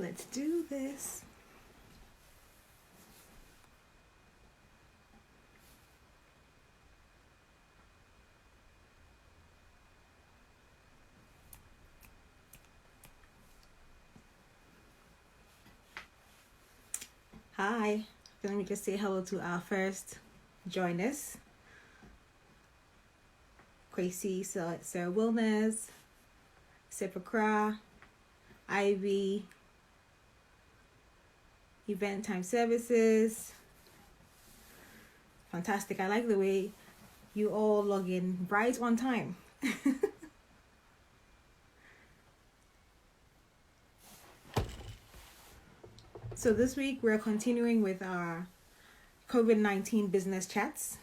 Let's do this. Hi, let me just say hello to our first joiners. Quasi, Sarah Wilness, Sepakra, Ivy, Event Time Services. Fantastic. I like the way you all log in right on time. So this week we're continuing with our COVID-19 business chats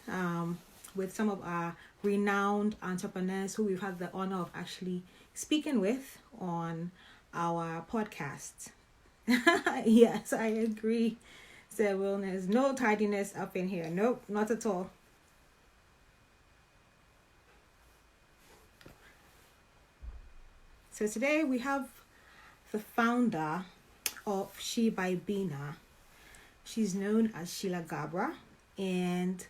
with some of our renowned entrepreneurs who we've had the honor of actually speaking with on our podcast. Yes, I agree. So wellness, no tidiness up in here. Nope, not at all. So today we have the founder of She by Bena. She's known as Sheila Gabra, and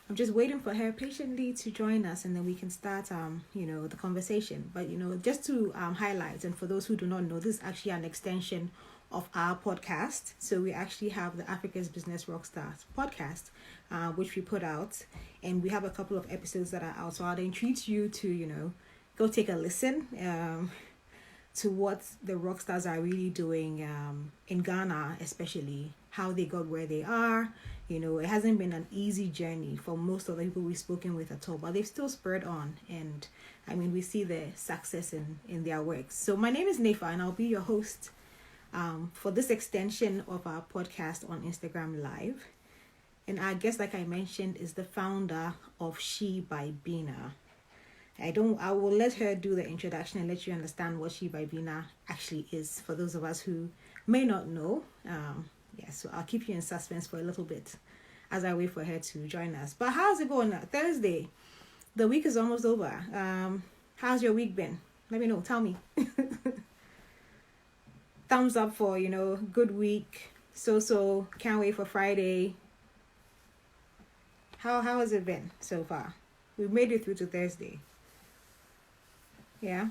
I'm just waiting for her patiently to join us, and then we can start the conversation. But just to highlight, and for those who do not know, this is actually an extension of our podcast. So we actually have the Africa's Business Rockstars podcast, which we put out, and we have a couple of episodes that are out. So I'd entreat you to go take a listen to what the rock stars are really doing in Ghana, especially how they got where they are. It hasn't been an easy journey for most of the people we've spoken with at all, but they've still spurred on, and we see the success in their works. So my name is Nefa, and I'll be your host for this extension of our podcast on Instagram Live. And our guest, like I mentioned, is the founder of She by Bena. I will let her do the introduction and let you understand what She by Bena actually is, for those of us who may not know. So I'll keep you in suspense for a little bit as I wait for her to join us. But how's it going? Thursday, the week is almost over. How's your week been? Let me know. Tell me. Thumbs up for good week. So can't wait for Friday. How has it been so far? We've made it through to Thursday. Yeah.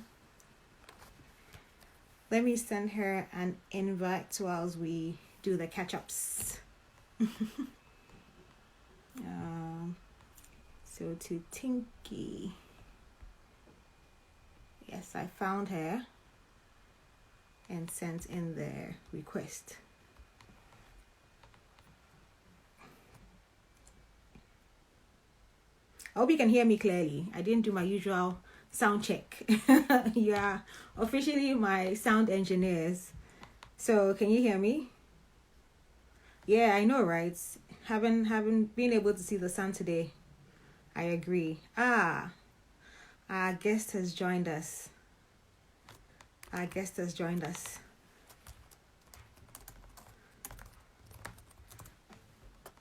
Let me send her an invite whilst we do the catch-ups. So to Tinky. Yes, I found her and sent in the request. I hope you can hear me clearly. I didn't do my usual sound check. You are officially my sound engineers. So can you hear me? Yeah, I know, right? Haven't been able to see the sun today. I agree. Our guest has joined us.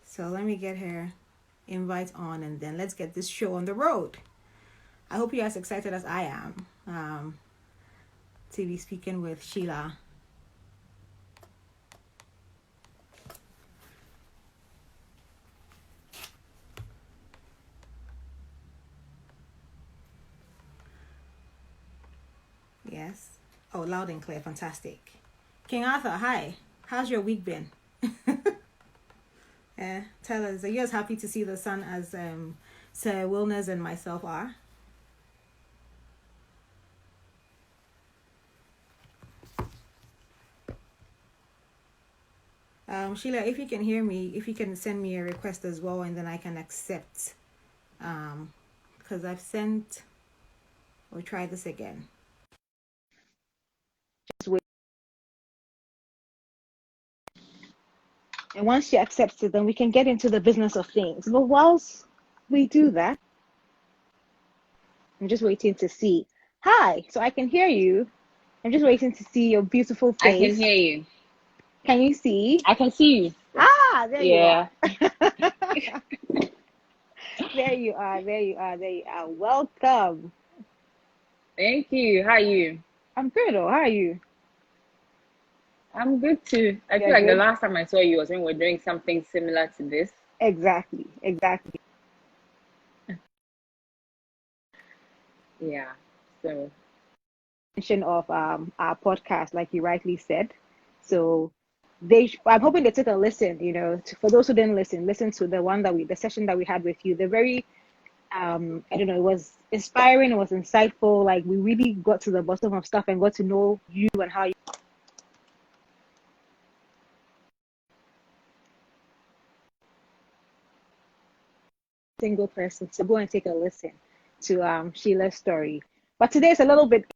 So let me get her invite on, and then let's get this show on the road. I hope you're as excited as I am to be speaking with Sheila. Yes. Oh, loud and clear. Fantastic. King Arthur, hi. How's your week been? Tell us, are you as happy to see the sun as Sir Wilness and myself are? Sheila, if you can hear me, if you can send me a request as well, and then I can accept. Because I've sent. We'll try this again. Just wait. And once she accepts it, then we can get into the business of things. But whilst we do that, I'm just waiting to see. Hi, so I can hear you. I'm just waiting to see your beautiful face. I can hear you. Can you see? I can see you. There you are. There you are. Welcome. Thank you. How are you? I'm good. How are you? I'm good too. I feel You're like the good? last time I saw you was when we are doing something similar to this. Exactly. Yeah. So Mention of our podcast, like you rightly said. So I'm hoping they take a listen. For those who didn't listen to the session that we had with you. They're very I don't know, it was inspiring, it was insightful. Like we really got to the bottom of stuff and got to know you and how you single person. So go and take a listen to Sheila's story. But today is a little bit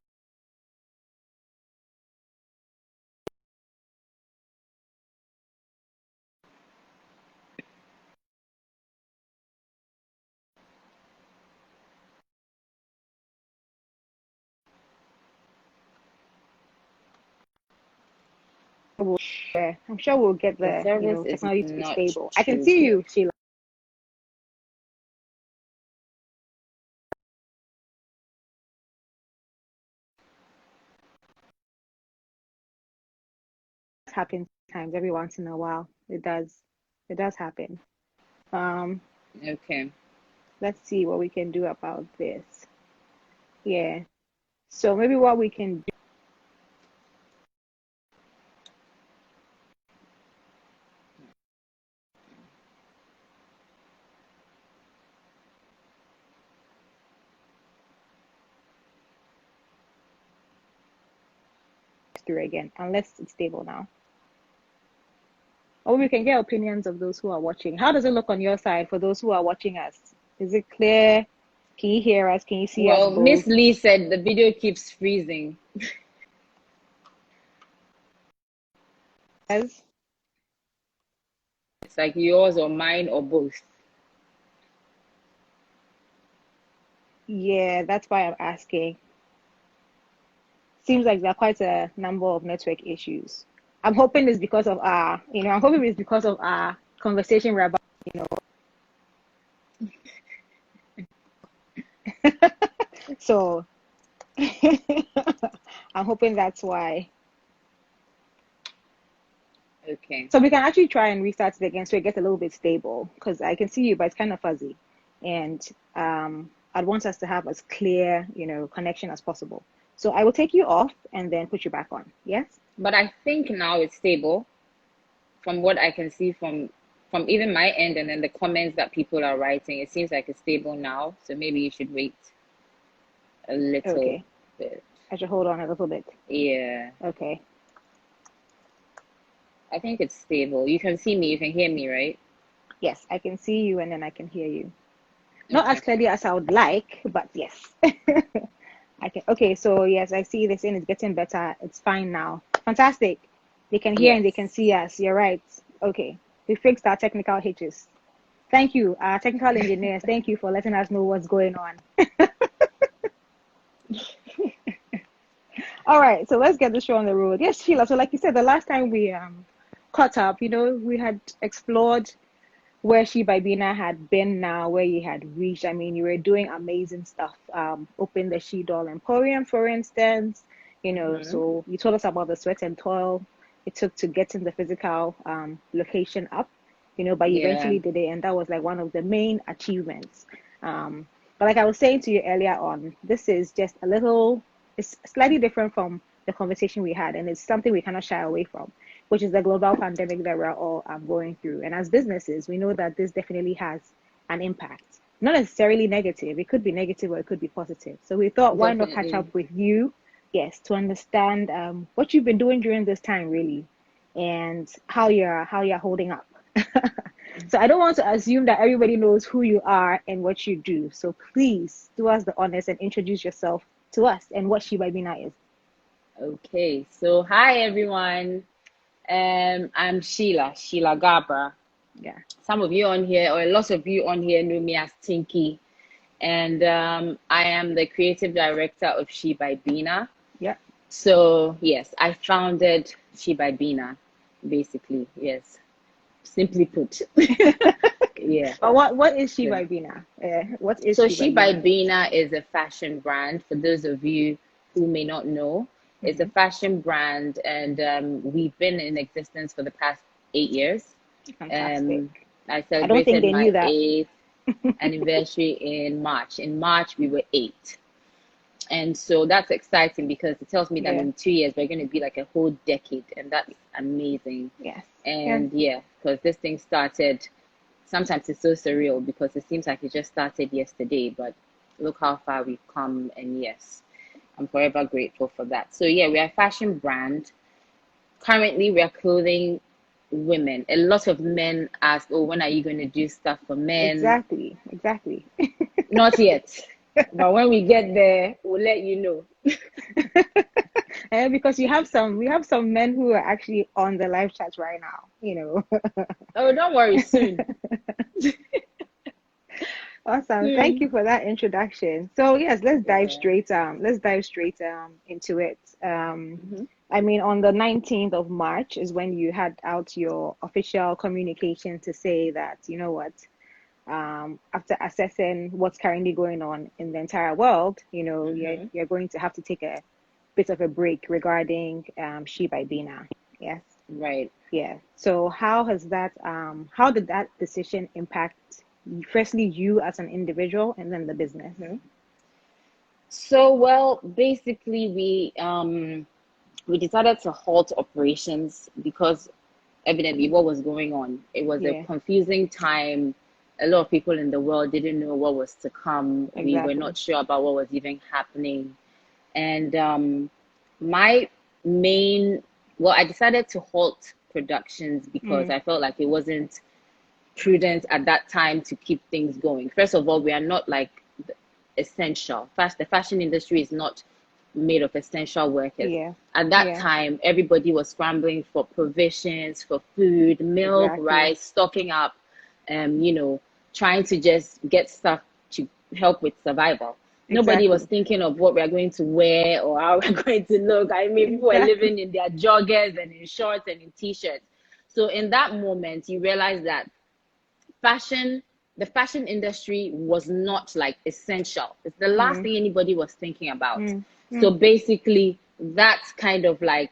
I'm sure we'll get the the service is technology to be not stable. I can too see good. you, Sheila. It happens times every once in a while. It does happen. Um, Okay. let's see what we can do about this. Yeah. So maybe what we can do is through again, unless it's stable now. Or we can get opinions of those who are watching. How does it look on your side for those who are watching us? Is it clear? Can you hear us? Can you see us Well, Miss both? Lee said the video keeps freezing. Yes. It's like yours or mine or both. Yeah, that's why I'm asking. Seems like there are quite a number of network issues. I'm hoping it's because of our conversation we're about, you know. So I'm hoping that's why. Okay. So we can actually try and restart it again so it gets a little bit stable because I can see you, but it's kind of fuzzy. And I'd want us to have as clear, connection as possible. So I will take you off and then put you back on. Yes? But I think now it's stable from what I can see from even my end and then the comments that people are writing. It seems like it's stable now. So maybe you should wait a little Okay. bit. I should hold on a little bit. Yeah. Okay. I think it's stable. You can see me, you can hear me, right? Yes, I can see you and then I can hear you. Not as Okay. clearly as I would like, but yes. I can. Okay, so yes, I see this and it's getting better. It's fine now. Fantastic. They can hear Yes. and they can see us. You're right. Okay. We fixed our technical hitches. Thank you, our technical engineers. Thank you for letting us know what's going on. All right, so let's get the show on the road. Yes, Sheila. So, like you said, the last time we caught up, we had explored where She by Bena had been now, where you had reached. I mean, you were doing amazing stuff. Open the She Doll Emporium, for instance. Mm-hmm. So you told us about the sweat and toil it took to getting the physical location up. But you Yeah. eventually did it, and that was like one of the main achievements. But like I was saying to you earlier on, this is just it's slightly different from the conversation we had, and it's something we cannot shy away from, which is the global pandemic that we're all going through. And as businesses, we know that this definitely has an impact. Not necessarily negative, it could be negative or it could be positive. So we thought, why not catch Definitely. up with you? Yes, to understand what you've been doing during this time, really, and how you're holding up. So I don't want to assume that everybody knows who you are and what you do. So please do us the honors and introduce yourself to us and what She by Bina is. Okay. So hi everyone. I'm Sheila Gabra. Yeah. Some of you on here, or lots of you on here, know me as Tinky, and I am the creative director of She by Bena. Yeah. So yes, I founded She by Bena, basically. Yes, simply put. Yeah. But what is She So, by Bina? What is so She by She by Bina? Bena is a fashion brand for those of you who may not know. It's a fashion brand, and we've been in existence for the past 8 years. Fantastic. I I don't think celebrated they knew my that. 8th anniversary in March. In March, we were 8. And so that's exciting because it tells me that Yeah. in 2 years, we're going to be like a whole decade. And that's amazing. Yes. And yeah, because this thing started, sometimes it's so surreal because it seems like it just started yesterday. But look how far we've come. And yes, I'm forever grateful for that. So yeah, we are a fashion brand. Currently, we are clothing women. A lot of men ask, oh, when are you going to do stuff for men? Exactly. Not yet. But when we get there, we'll let you know. Because we have some men who are actually on the live chat right now, Oh, don't worry, soon. Awesome. Thank you for that introduction. So yes, let's dive straight into it. I mean, on the 19th of March is when you had out your official communication to say that, you know what, after assessing what's currently going on in the entire world, you're going to have to take a bit of a break regarding She by Bena. Yes. Right. Yeah. So how did that decision impact, firstly, you as an individual and then the business? So, well, basically, we decided to halt operations because evidently what was going on. It was a confusing time. A lot of people in the world didn't know what was to come. Exactly. We were not sure about what was even happening. And my main, well, I decided to halt productions because I felt like it wasn't prudent at that time to keep things going. First of all, we are not like essential. The fashion industry is not made of essential workers. Yeah. At that time, everybody was scrambling for provisions, for food, milk, rice, stocking up, trying to just get stuff to help with survival. Nobody was thinking of what we're going to wear or how we're going to look. I mean, people were living in their joggers and in shorts and in t-shirts. So in that moment, you realize that the fashion industry was not like essential. It's the last thing anybody was thinking about. So basically, that's kind of like,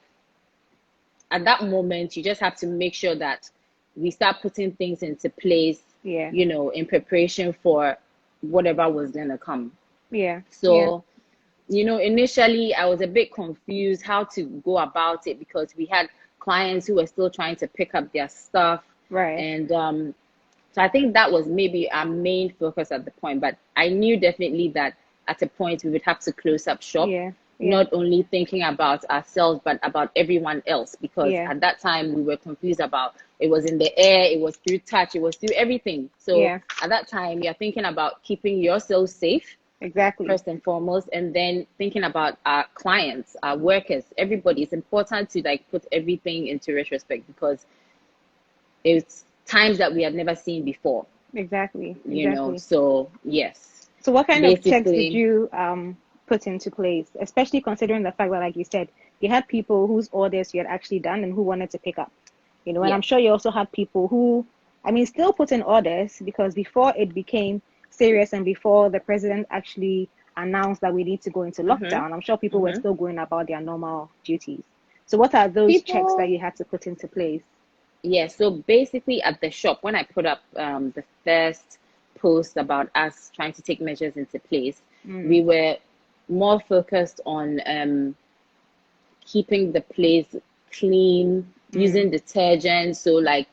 at that moment, you just have to make sure that we start putting things into place, in preparation for whatever was going to come. So, initially I was a bit confused how to go about it because we had clients who were still trying to pick up their stuff. Right. And so I think that was maybe our main focus at the point. But I knew definitely that at a point we would have to close up shop. Not only thinking about ourselves, but about everyone else. Because at that time we were confused about, it was in the air, it was through touch, it was through everything. So at that time you're thinking about keeping yourself safe. Exactly. First and foremost, and then thinking about our clients, our workers, everybody. It's important to like put everything into retrospect because it's times that we had never seen before. Exactly. So yes. So what kind of checks did you put into place, especially considering the fact that, like you said, you had people whose orders you had actually done and who wanted to pick up, and I'm sure you also had people who, still put in orders because before it became serious and before the president actually announced that we need to go into lockdown, I'm sure people were still going about their normal duties. So what are those checks that you had to put into place? Yeah, so basically at the shop, when I put up the first post about us trying to take measures into place, we were more focused on keeping the place clean, using detergent, so like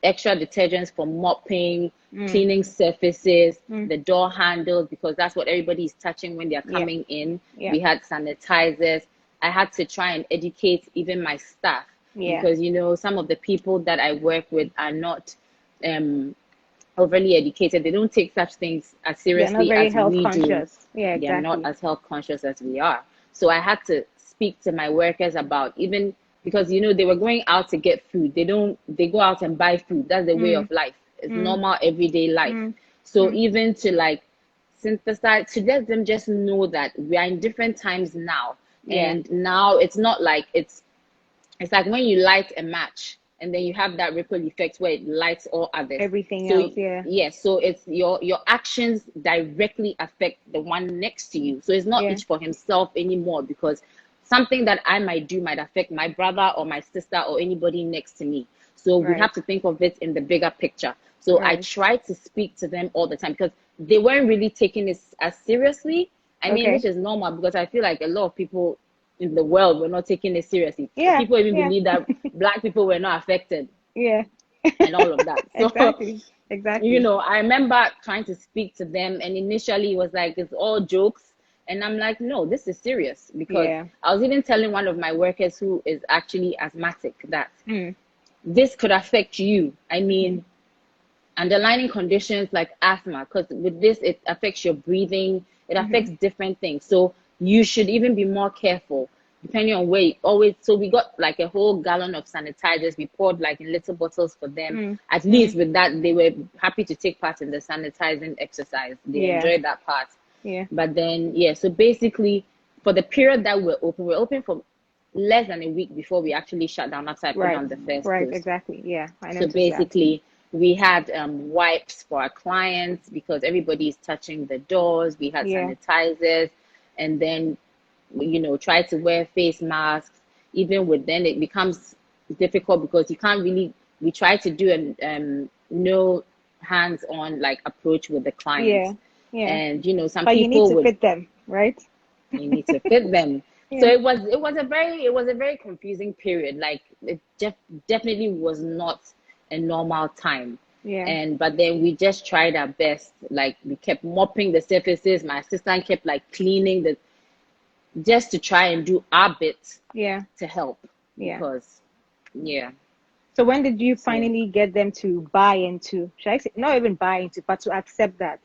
extra detergents for mopping, cleaning surfaces, the door handles, because that's what everybody is touching when they're coming in. We had sanitizers. I had to try and educate even my staff because, some of the people that I work with are not overly educated. They don't take such things as seriously as we do. They're not as health conscious as we are. So I had to speak to my workers about, even because they were going out to get food. They go out and buy food. That's the way of life. It's normal everyday life. So even to like synthesize, to let them just know that we are in different times now. And now it's not like it's like when you light a match and then you have that ripple effect where it lights all others. Everything else, Yes, so it's your actions directly affect the one next to you. So it's not each for himself anymore, because something that I might do might affect my brother or my sister or anybody next to me. So we have Right. to think of it in the bigger picture. So I Right. try to speak to them all the time because they weren't really taking this as seriously. I mean, Okay. which is normal because I feel like a lot of people in the world were not taking it seriously. Yeah. People even Yeah. believe that black people were not affected Yeah. and all of that. So, Exactly. you Exactly. know, I remember trying to speak to them, and initially it was like it's all jokes. And I'm like, no, this is serious because Yeah. I was even telling one of my workers who is actually asthmatic that Mm. this could affect you. I Mm. mean, underlying conditions like asthma, because with this, it affects your breathing, it Mm-hmm. affects different things. So you should even be more careful depending on where you always. So we got like a whole gallon of sanitizers. We poured like in little bottles for them. Mm. At Mm. least with that, they were happy to take part in the sanitizing exercise. They Yeah. enjoyed that part. Yeah. But then, yeah, so basically, for the period that we're open for less than a week before we actually shut down after I put Right. on the first Right. dose. Exactly. Yeah. I So noticed that. basically, we had wipes for our clients because everybody is touching the doors. We had Yeah. sanitizers, and then try to wear face masks. Even with then, it becomes difficult because you can't really. We try to do a no hands-on like approach with the Yeah. clients, Yeah. and some But you need people to would fit them, right? you need to fit them. So Yeah. it was a very confusing period. Like it definitely was not a normal time. Yeah. And but then we just tried our best. Like we kept mopping the surfaces. My assistant kept like cleaning the just to try and do our bit Yeah. to help Yeah. because yeah. So when did you So finally get them to buy into, should I say, not even buy into, but to accept that,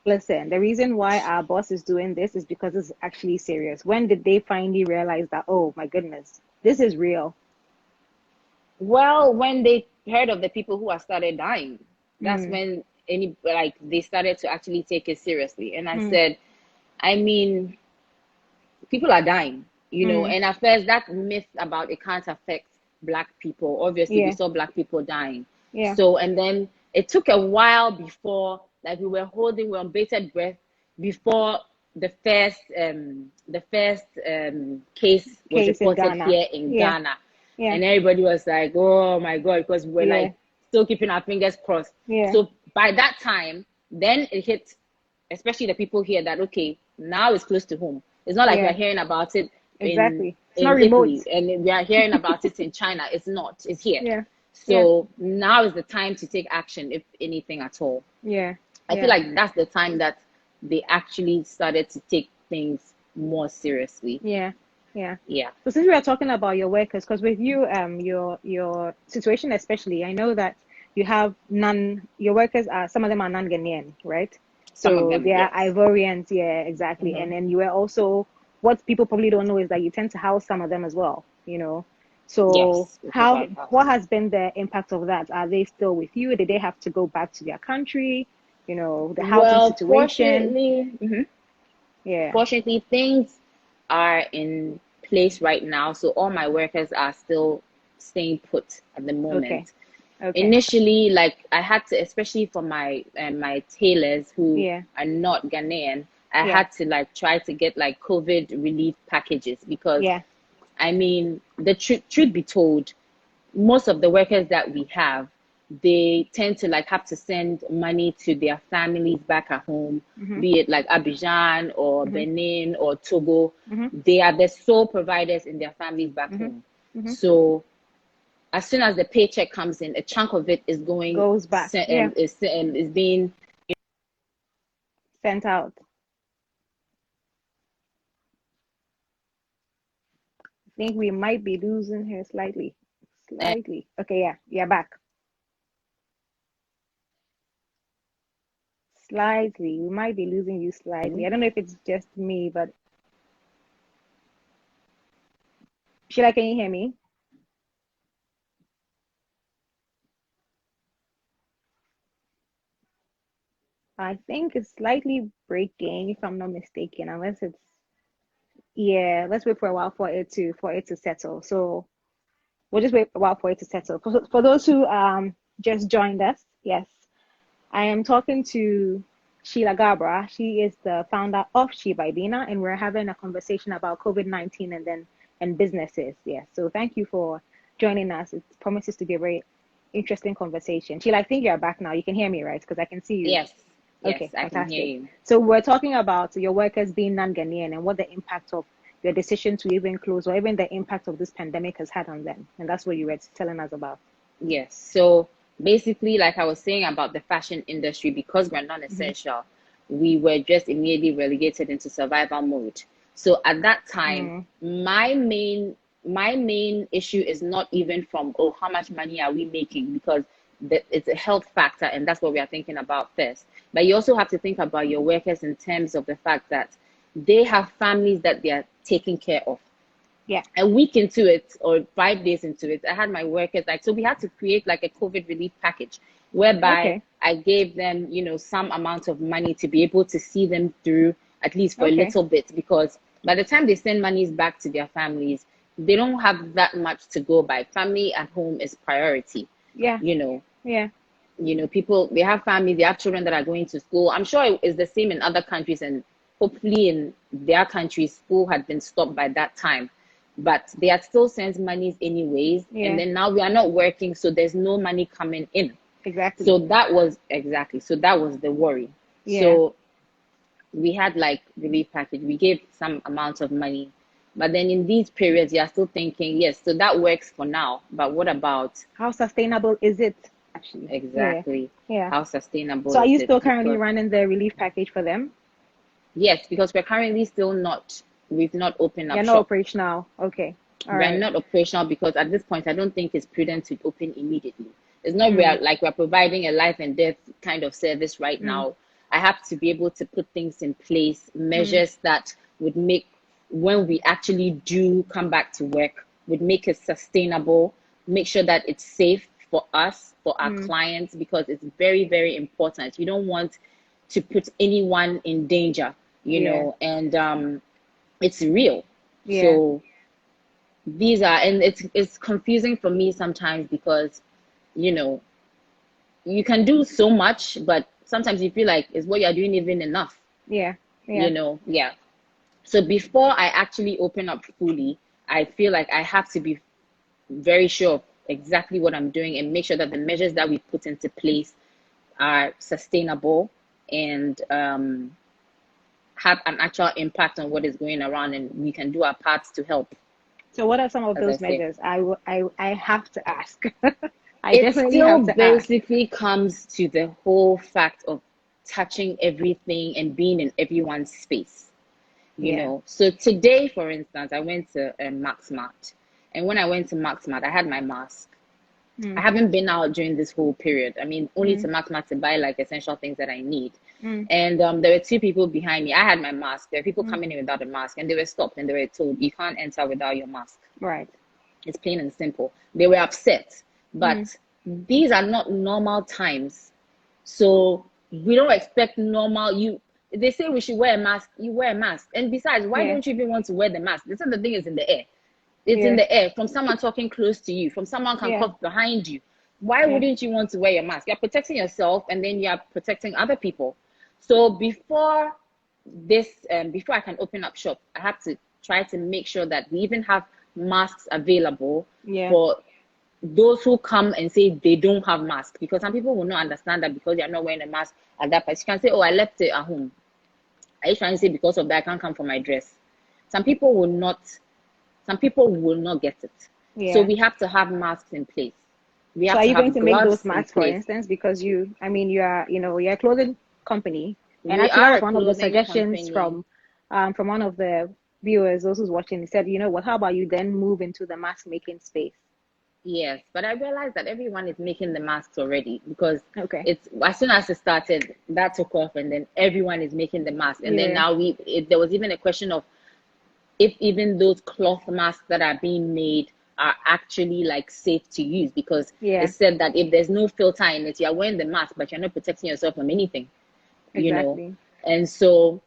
listen, the reason why our boss is doing this is because it's actually serious. When did they finally realize that, oh my goodness, this is real? well, when they heard of the people who have started dying, that's Mm. when any like they started to actually take it seriously. And I Mm. said, I mean, people are dying, Mm. and at first that myth about it can't affect black people. Obviously, we Yeah. saw black people dying. Yeah. So, and then it took a while before, like we were on bated breath before the first case was Case in reported Ghana. here in Yeah. Ghana, Yeah. and everybody was like, "Oh my God," because we're Yeah. like still keeping our fingers crossed. Yeah. So by that time, then it hit, especially the people here, that okay, now it's close to home. It's not like we're Yeah. hearing about it in Exactly. It's not in remote. Italy and we are hearing about it in China. It's not. It's here. Yeah. Yeah. So now is the time to take action, if anything at all. Yeah. I feel Yeah. like that's the time that they actually started to take things more seriously. Yeah. Yeah. Yeah. So since we are talking about your workers, because with you, your situation especially, I know that you have none. Your workers are some of them are non-Ghanaian, right? Some of So them, they are yes. Ivorians, yeah, exactly. Hmm. And then you are also what people probably don't know is that you tend to house some of them as well, you know. So Yes, we how provide what housing. has been the impact of that? Are they still with you? Did they have to go back to their country? You know, the housing Well, situation. Yeah. fortunately, things are in place right now. So all my workers are still staying put at the Okay. moment. Okay. Initially, like I had to, especially for my tailors who Yeah. are not Ghanaian, I Yeah. had to like try to get like COVID relief packages because Yeah. I mean the truth be told, most of the workers that we have, they tend to like have to send money to their families back at home, Mhm. be it like Abidjan or Mhm. Benin or Togo. Mhm. They are the sole providers in their families back Mhm. home. Mhm. So as soon as the paycheck comes in, a chunk of it is going Goes back. Yeah. is being. Sent out. I think we might be losing her slightly. Slightly. Okay, yeah. Yeah, back. Slightly. We might be losing you slightly. I don't know if it's just me, but Sheila, can you hear me? I think it's slightly breaking, if I'm not mistaken, unless it's yeah, let's wait for a while for it to settle. So we'll just wait a while for it to settle. For those who just joined us, yes, I am talking to Sheila Gabra. She is the founder of She by Bena, and we're having a conversation about COVID-19 and then and businesses. Yeah. So thank you for joining us. It promises to be a very interesting conversation. Sheila, I think you're back now. You can hear me, right? Because I can see you. Yes, yes, Okay, I can hear fantastic. you. So we're talking about your workers being non-Ghanaian and what the impact of your decision to even close or even the impact of this pandemic has had on them. And that's what you were telling us about. Yes. So basically, like I was saying about the fashion industry, because we're Mm-hmm. non-essential, we were just immediately relegated into survival mode. So at that time, my main issue is not even from, oh, how much money are we making, because it's a health factor, and that's what we are thinking about first. But you also have to think about your workers in terms of the fact that they have families that they are taking care of. Yeah. A week into it or 5 days into it, I had my workers, like, so we had to create like a COVID relief package whereby Okay. I gave them, some amount of money to be able to see them through at least for a Okay. little bit, because by the time they send monies back to their families, they don't have that much to go by. Family at home is priority. Yeah. You know, Yeah. people, they have families, they have children that are going to school. I'm sure it is the same in other countries, and hopefully in their countries, school had been stopped by that time. But they had still sent monies anyways. Yeah. And then now we are not working, so there's no money coming in. Exactly. So that was the worry. Yeah. So we had like relief package. We gave some amount of money. But then in these periods, you're still thinking, yes, so that works for now. But what about How sustainable is it actually? exactly Yeah. how sustainable So are is you it? still currently Because running the relief package for them? yes, because we're currently still not, we've not opened up You're not shop. operational. Okay. All We're right. not operational because at this point, I don't think it's prudent to open immediately. It's not we're providing a life and death kind of service right now. I have to be able to put things in place, measures that would make, when we actually do come back to work, would make it sustainable, make sure that it's safe for us, for our clients, because it's very, very important. You don't want to put anyone in danger, and it's real. Yeah. So these are, and it's confusing for me sometimes because you can do so much, but sometimes you feel like, is what you're doing even enough? Yeah. Yeah. Yeah. So before I actually open up fully, I feel like I have to be very sure of exactly what I'm doing and make sure that the measures that we put into place are sustainable and have an actual impact on what is going around, and we can do our parts to help. So what are some of As I those say, measures? I have to ask. I it definitely still have to ask. basically comes to the whole fact of touching everything and being in everyone's space. Yeah. So today, for instance, I went to Max Mart, and when I went to Max Mart, I had my mask. I haven't been out during this whole period. I mean, only to Max Mart to buy like essential things that I need. And there were two people behind me. I had my mask. There were people coming in without a mask, and they were stopped and they were told, you can't enter without your mask. Right. It's plain and simple. They were upset, but these are not normal times. So we don't expect normal. They say we should wear a mask. You wear a mask, and besides, why don't you even want to wear the mask? The thing is in the air. It's in the air from someone talking close to you, from someone can cough behind you. Why wouldn't you want to wear your mask? You're protecting yourself, and then you're protecting other people. So before I can open up shop, I have to try to make sure that we even have masks available for those who come and say they don't have masks, because some people will not understand that because you're not wearing a mask at that place. You can say, oh, I left it at home. Are you trying to say because of that I can't come for my dress? Some people will not get it. Yeah. So we have to have masks in place. We have So are to you have going to make those gloves in masks, for place. instance, because you're a clothing company, and We actually that are was a one of the clothing suggestions company. from one of the viewers, those who's watching. He said, you know what, how about you then move into the mask making space? Yes, but I realized that everyone is making the masks already, because Okay. it's as soon as it started, that took off, and then everyone is making the mask. And then now there was even a question of if even those cloth masks that are being made are actually like safe to use, because it said that if there's no filter in it, you're wearing the mask, but you're not protecting yourself from anything, Exactly. And so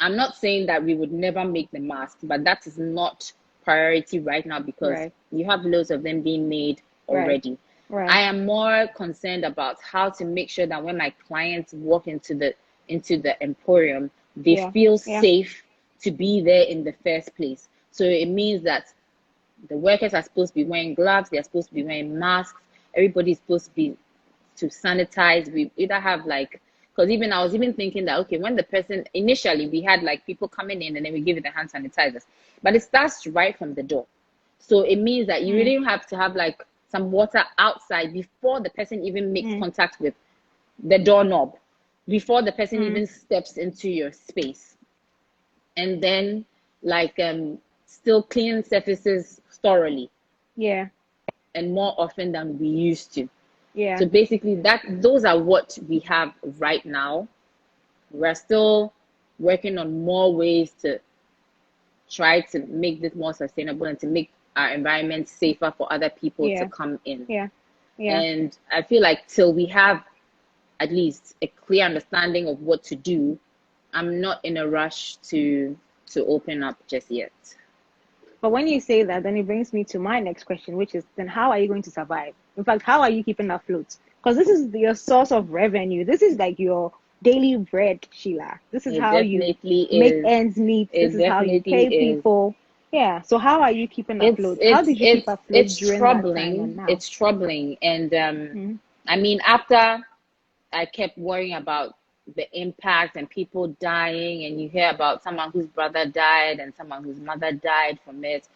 I'm not saying that we would never make the mask, but that is not priority right now, because you have loads of them being made already. Right. I am more concerned about how to make sure that when my clients walk into the emporium, they feel safe to be there in the first place. So it means that the workers are supposed to be wearing gloves, they're supposed to be wearing masks, everybody's supposed to be to sanitize. We either have like, because even I was even thinking that okay, when the person initially we had like people coming in and then we give it the hand sanitizers, but it starts right from the door. So it means that you really have to have like some water outside before the person even makes contact with the doorknob, before the person even steps into your space. And then like still clean surfaces thoroughly. Yeah. And more often than we used to. Yeah. So basically those are what we have right now. We're still working on more ways to try to make this more sustainable and to make our environment safer for other people to come in. Yeah. Yeah. And I feel like till we have at least a clear understanding of what to do, I'm not in a rush to open up just yet. But when you say that, then it brings me to my next question, which is then how are you going to survive? In fact, how are you keeping afloat? Because this is your source of revenue. This is like your daily bread, Sheila. This is how you make ends meet. This is how you pay people. Yeah. So how are you keeping afloat? How did you keep afloat during that time and now? It's troubling. And I mean, after I kept worrying about the impact and people dying, and you hear about someone whose brother died and someone whose mother died from it.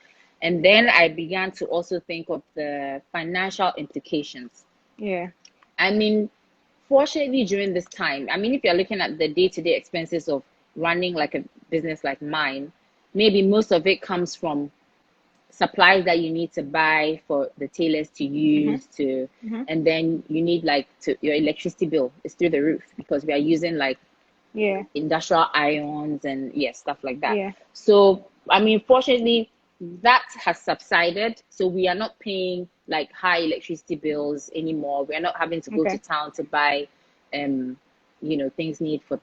And then I began to also think of the financial implications. Yeah. I mean, fortunately, during this time, I mean, if you're looking at the day-to-day expenses of running like a business like mine, maybe most of it comes from supplies that you need to buy for the tailors to use and then you need like your electricity bill is through the roof because we are using like industrial irons and stuff like that. So I mean, fortunately that has subsided, so we are not paying like high electricity bills anymore. We are not having to go to town to buy you know, things needed for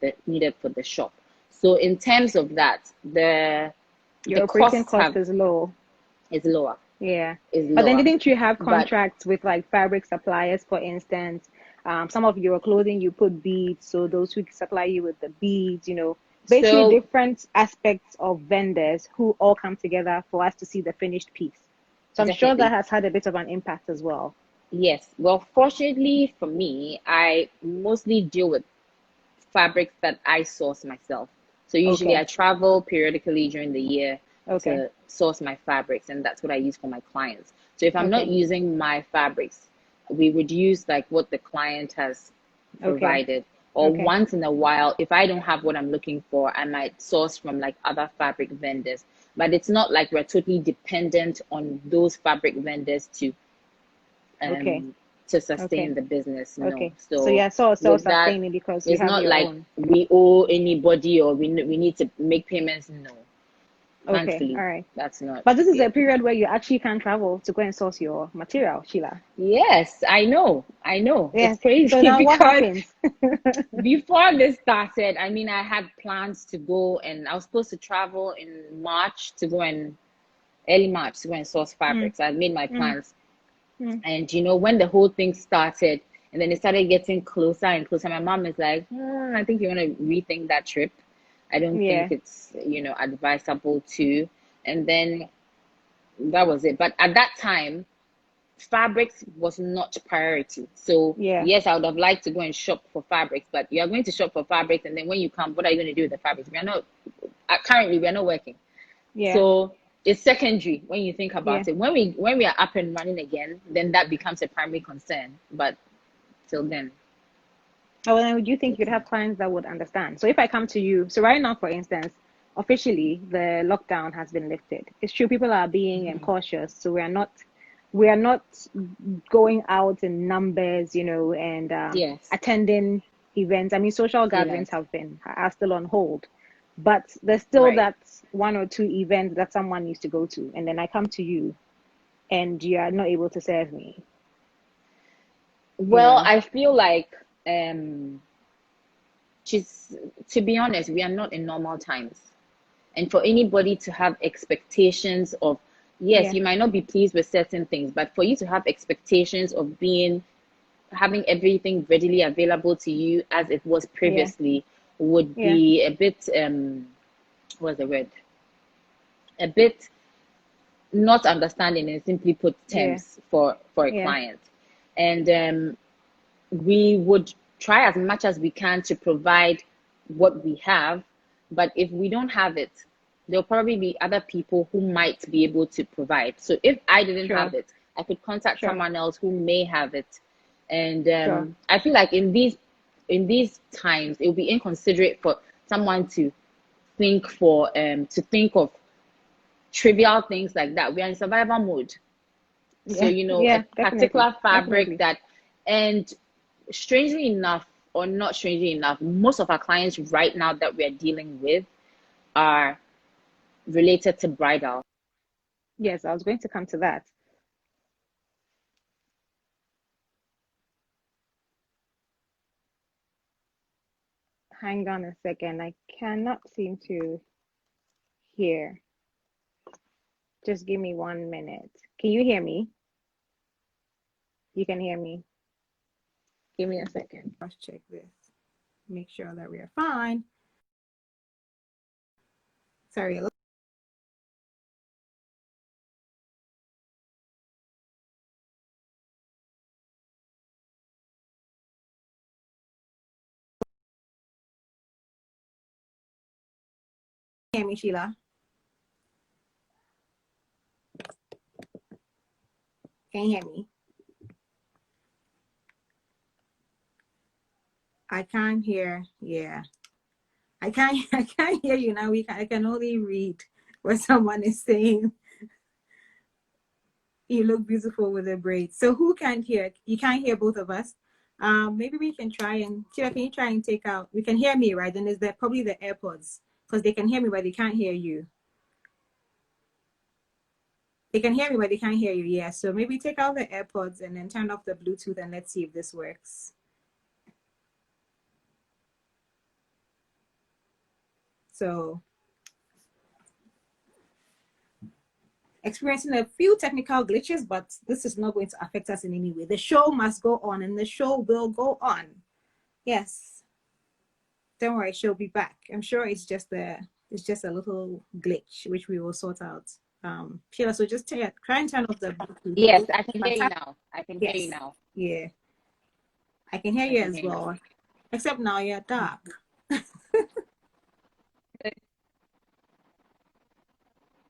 the shop. So in terms of that, your operating cost is low. Is lower. Yeah. Is but lower. then didn't you have contracts with like fabric suppliers, for instance? Some of your clothing you put beads, so those who supply you with the beads, you know, basically different aspects of vendors who all come together for us to see the finished piece. So I'm sure that has had a bit of an impact as well. Yes. Well, fortunately for me, I mostly deal with fabrics that I source myself. So usually I travel periodically during the year to source my fabrics, and that's what I use for my clients. So if I'm not using my fabrics, we would use like what the client has provided. Or once in a while, if I don't have what I'm looking for, I might source from like other fabric vendors. But it's not like we're totally dependent on those fabric vendors to sustain the business. No. So self-sustaining because it's not like we owe anybody or we need to make payments. No. Thankfully, all right. That's not. But this is a period where you actually can travel to go and source your material, Sheila. Yes, I know. Yes. It's crazy. So now what happens? Before this started, I mean, I had plans to go, and I was supposed to travel in March to go and early March to go and source fabrics. I made my plans, and you know, when the whole thing started, and then it started getting closer and closer, my mom is like, I think you want to rethink that trip. I don't think it's, you know, advisable to. And then that was it. But at that time, fabrics was not priority. So yes, I would have liked to go and shop for fabrics, but you are going to shop for fabrics, and then when you come, what are you going to do with the fabrics? We are not currently working. So it's secondary when you think about it. When we are up and running again, then that becomes a primary concern. But till then. Oh, and would you think you'd have clients that would understand? So if I come to you, so right now, for instance, officially the lockdown has been lifted. It's true, people are being cautious, so we are not going out in numbers, you know, and attending events. I mean, social gatherings are still on hold, but there's still that one or two events that someone needs to go to, and then I come to you, and you are not able to serve me. Well, I feel like. To be honest, we are not in normal times, and for anybody to have expectations of you might not be pleased with certain things, but for you to have expectations of having everything readily available to you as it was previously would be a bit what's the word, a bit not understanding and simply put Yeah. terms for a Yeah. client. And we would try as much as we can to provide what we have, but if we don't have it, there'll probably be other people who might be able to provide. So if I didn't Sure. have it, I could contact Sure. someone else who may have it. And Sure. I feel like in these times, it would be inconsiderate for someone to think of trivial things like that. We are in survival mode. So, Yeah. Yeah, a particular fabric definitely. and strangely enough, or not strangely enough, most of our clients right now that we are dealing with are related to bridal. Yes, I was going to come to that. Hang on a second. I cannot seem to hear. Just give me 1 minute. Can you hear me? You can hear me. Give me a second. Let's check this. Make sure that we are fine. Sorry. Hear me, Sheila? Can you hear me? I can't hear. Yeah. I can't hear you now. I can only read what someone is saying. You look beautiful with the braids. So who can't hear? You can't hear both of us. Maybe we can try and Sheila, can you try and take out? We can hear me, right? Then is that probably the AirPods because they can hear me, but they can't hear you. They can hear me, but they can't hear you. Yeah. So maybe take out the AirPods and then turn off the Bluetooth and let's see if this works. So experiencing a few technical glitches, but this is not going to affect us in any way. The show must go on and the show will go on. Yes. Don't worry, she'll be back. I'm sure it's just a little glitch which we will sort out. Sheila, so just try and turn off the Bluetooth. Yes, I can hear you Fantastic. now. I can hear Yes. you now. Yeah. I can hear I you can as hear you well. now. Except now you're dark.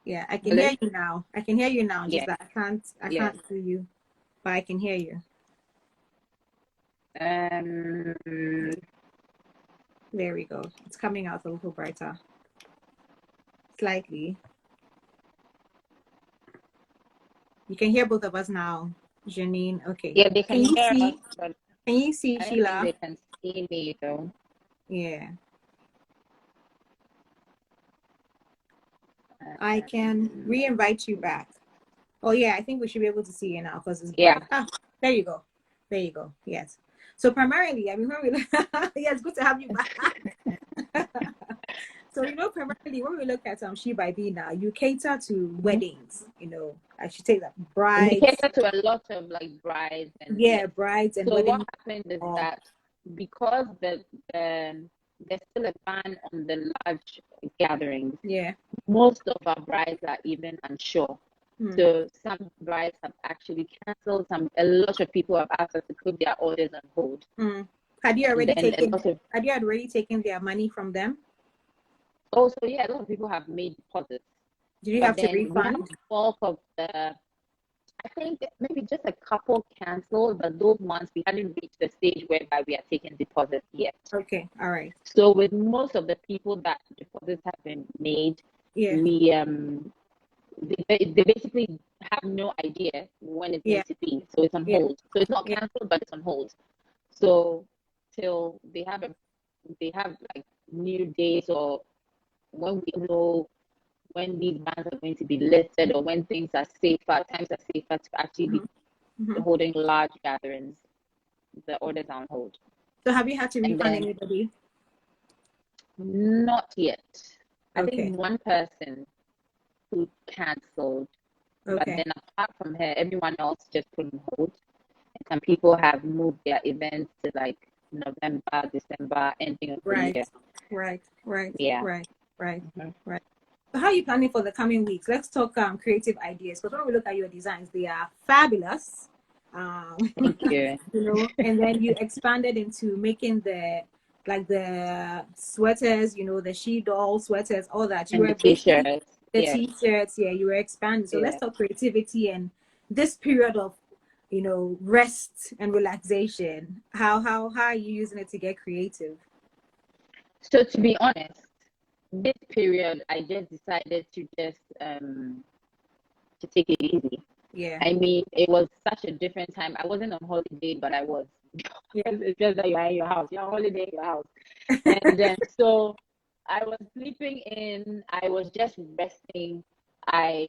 Yeah, I can Hello? hear you now. I can hear you now. Just Yes, that I yes. can't see you, but I can hear you. There we go. It's coming out a little brighter. Slightly. You can hear both of us now, Janine. Okay. Yeah, they Can can you hear see? us, but Can you see, I don't think Sheila? they can see me though. Yeah. I can re-invite you back. Oh yeah, I think we should be able to see you now because it's Yeah. bright. Ah, there you go. There you go. Yes. So primarily, I mean, when we yeah, it's good to have you back. So primarily when we look at She by Bena, you cater to weddings. I should take that We brides. cater to a lot of like brides and Yeah, yes. brides and So what weddings. happened is that because there's still a ban on the large gatherings, Yeah. most of our brides are even unsure. Hmm. So some brides have actually cancelled. A lot of people have asked us to put their orders on hold. Hmm. Had you already taken their money from them? Also, yeah, a lot of people have made deposits. Did you But have to then we refund? have the bulk of I think maybe just a couple canceled, but those ones we hadn't reached the stage whereby we are taking deposits yet. Okay, all right. So with most of the people that deposits have been made, Yeah. we they basically have no idea when it's going to be. So it's on hold. So it's not canceled, but it's on hold. So till they have like new days or when we know when these bans are going to be lifted or when times are safer to actually be holding large gatherings, the orders are on hold. So have you had to refund anybody? Not yet. I Okay. think one person who cancelled, but then apart from her, everyone else just put on hold. And some people have moved their events to like November, December, ending of the year. Right. Yeah. Right. how are you planning for the coming weeks? Let's talk creative ideas, because when we look at your designs, they are fabulous. Thank you. You know, and then you expanded into making the like the sweaters, you know, the she doll sweaters, all that. You And the were basically t-shirts. the Yes. t-shirts, yeah, you were expanding. So let's Yeah. talk creativity and this period of, you know, rest and relaxation. How are you using it to get creative? So to be honest, this period I just decided to take it easy. Yeah. I mean, it was such a different time. I wasn't on holiday, but I was. Yeah. It's just that you're in your house. You're on holiday in your house. And then so I was sleeping in, I was just resting. I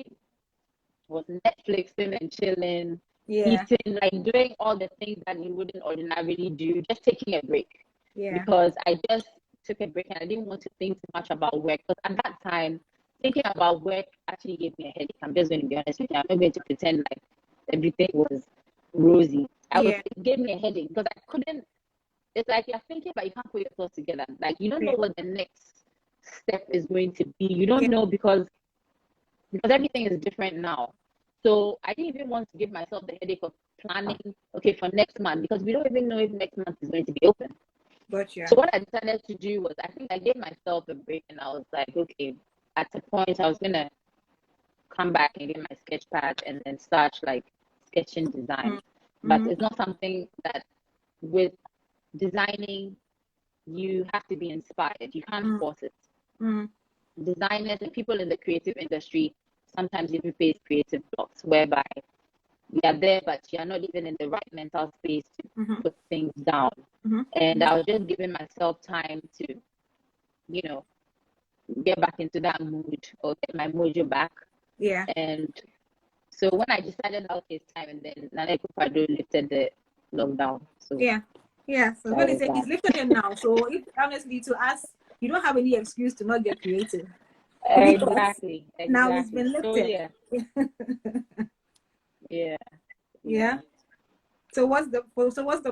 was Netflixing and chilling, Yeah. eating, like doing all the things that you wouldn't ordinarily do, just taking a break. Yeah. Because I just took a break and I didn't want to think too much about work. Because at that time, thinking about work actually gave me a headache. I'm just going to be honest with you. I'm not going to pretend like everything was rosy. Yeah. It gave me a headache because I couldn't. It's like you're thinking, but you can't put your thoughts together. Like you don't know Yeah. what the next step is going to be. You don't Yeah. know because everything is different now. So I didn't even want to give myself the headache of planning, okay, for next month because we don't even know if next month is going to be open. Gotcha. So what I decided to do was I think I gave myself a break and I was like, okay, at a point I was gonna come back and get my sketch pad and then start like sketching design. But Mm-hmm. it's not something that with designing you have to be inspired. You can't force it. Mm-hmm. Designers and people in the creative industry sometimes even face creative blocks whereby you are there but you're not even in the right mental space to Mm-hmm. put things down. Mm-hmm. And Mm-hmm. I was just giving myself time to, you know, get back into that mood or get my mojo back. Yeah. And so when I decided okay, it's time, and then Nana Akufo-Addo lifted the lockdown. So Yeah. Yeah. So that when they was say that. he's lifted it now, so if honestly to us, you don't have any excuse to not get creative because Exactly, now it's exactly. been So lifted. yeah, yeah, yeah. Yeah. So what's the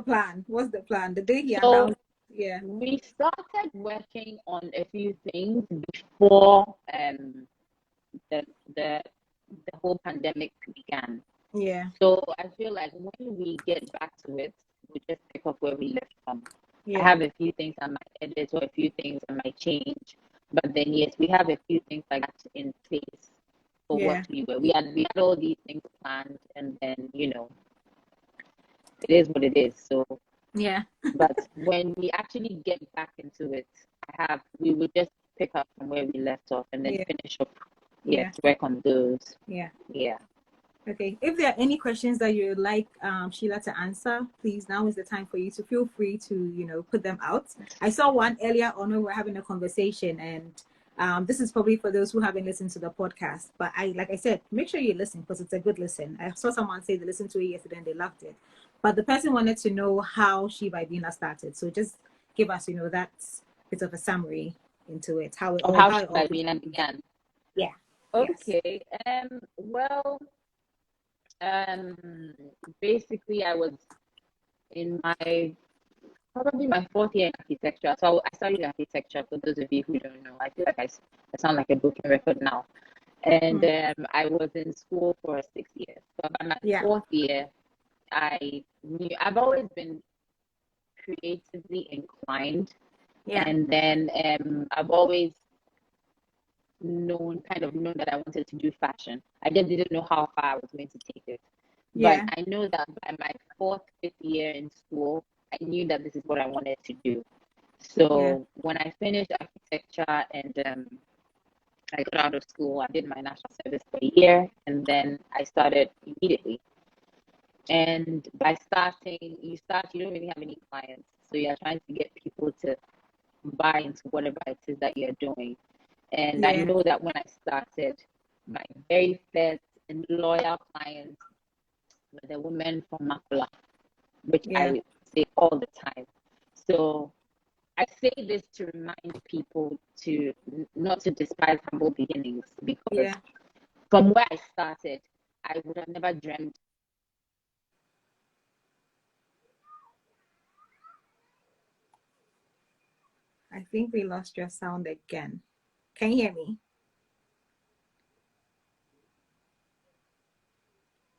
plan? What's the plan? The day he So announced. Yeah. we started working on a few things before the the the whole pandemic began. Yeah. So I feel like when we get back to it, we just pick up where we left from. I Yeah. have a few things I might edit or a few things I might change, but then yes, we have a few things like that in place for what Yeah. we had all these things planned, and then it is what it is. So, Yeah. but when we actually get back into it, we will just pick up from where we left off and then Yeah. finish up. Yes, Yeah. work on those. Yeah. Yeah. Okay. If there are any questions that you would like Sheila to answer, please now is the time for you to feel free to, you know, put them out. I saw one earlier on when we were having a conversation, and this is probably for those who haven't listened to the podcast. But like I said, make sure you listen because it's a good listen. I saw someone say they listened to it yesterday and they loved it. But the person wanted to know how She by Bena started. So just give us, you know, that bit of a summary into it, how it Of all how how it should all I be began? Yeah. Yes. Okay. Well, um, basically, I was in my probably my fourth year in architecture. So I studied architecture. For those of you who don't know, I feel like I sound like a broken record now. And Mm. I was in school for 6 years. So by my Yeah. fourth year, I've always been creatively inclined, Yeah. and then I've always known that I wanted to do fashion. I just didn't know how far I was going to take it. But Yeah. I know that by my fourth, fifth year in school, I knew that this is what I wanted to do. Yeah. So when I finished architecture and I got out of school, I did my national service for a year, and then I started immediately. And by starting, you don't really have any clients. So you're trying to get people to buy into whatever it is that you're doing. And I Yeah. know that when I started, my very first and loyal clients were the women from Makula, which Yeah. I say all the time. So I say this to remind people to not to despise humble beginnings because Yeah. from where I started, I would have never dreamed. I think we lost your sound again. Can you hear me?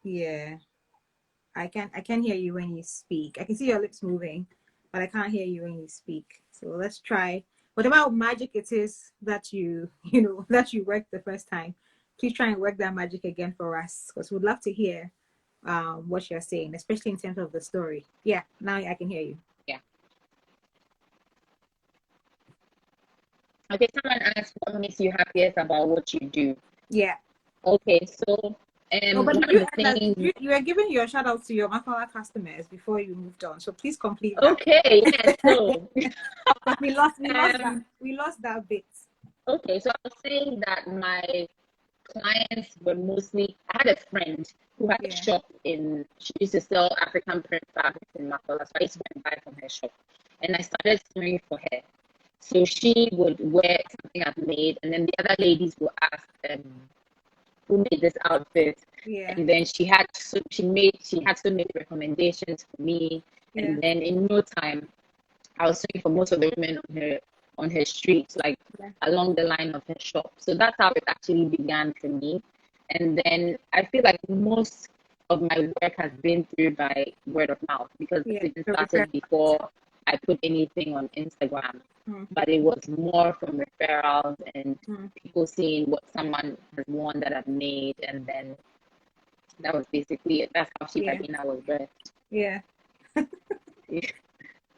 Yeah. I can hear you when you speak. I can see your lips moving, but I can't hear you when you speak. So let's try. Whatever magic it is that that you worked the first time, please try and work that magic again for us, because we'd love to hear what you're saying, especially in terms of the story. Yeah, now I can hear you. Yeah. Okay, someone asked what makes you happiest about what you do. Yeah. Okay, so Oh, but one did of you the end that? things. You were giving your shout out to your Mafala customers before you moved on. So please complete that. Okay, yeah, so Because um we lost that bit. okay, so I was saying that my clients were mostly, I had a friend who had a Yeah. shop she used to sell African print fabrics in Makola. So I used to go and buy from her shop. And I started sewing for her. So she would wear something I've made, and then the other ladies would ask, who made this outfit? Yeah. And then she had so many recommendations for me. Yeah. And then in no time, I was sewing for most of the women on her streets, like Yeah. along the line of her shop. So that's how it actually began for me. And then I feel like most of my work has been through by word of mouth, because Yeah. this even So started before I put anything on Instagram. Mm. But it was more from referrals and Mm. people seeing what someone has worn that I've made, and then that was basically it. That's how She by Yeah. Bena was birthed. Yeah. In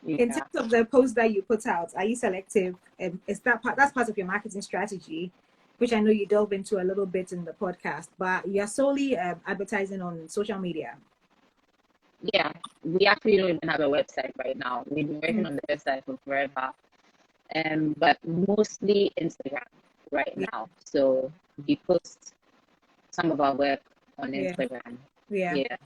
Yeah. terms of the post that you put out, are you selective? Is that's part of your marketing strategy, which I know you delve into a little bit in the podcast, but you're solely advertising on social media. Yeah, we actually don't even have a website right now. We've been working Mm. on the website for forever, but mostly Instagram right Yeah. now. So we post some of our work on Yeah. Instagram. Yeah. Yeah.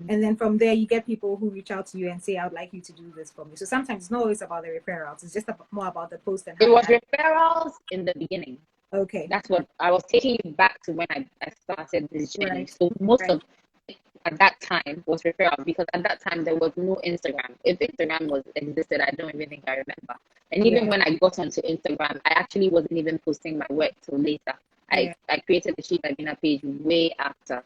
And then from there, you get people who reach out to you and say, "I would like you to do this for me." So sometimes it's not always about the referrals; it's just more about the post and how It you was referrals in the beginning. Okay. That's what I was taking you back to when I started this journey. Right. So most Right. of at that time was referral, because at that time there was no Instagram. If Instagram was existed, I don't even think I remember. And even Yeah. when I got onto Instagram, I actually wasn't even posting my work till later. Yeah. I created the She by Bena page way after.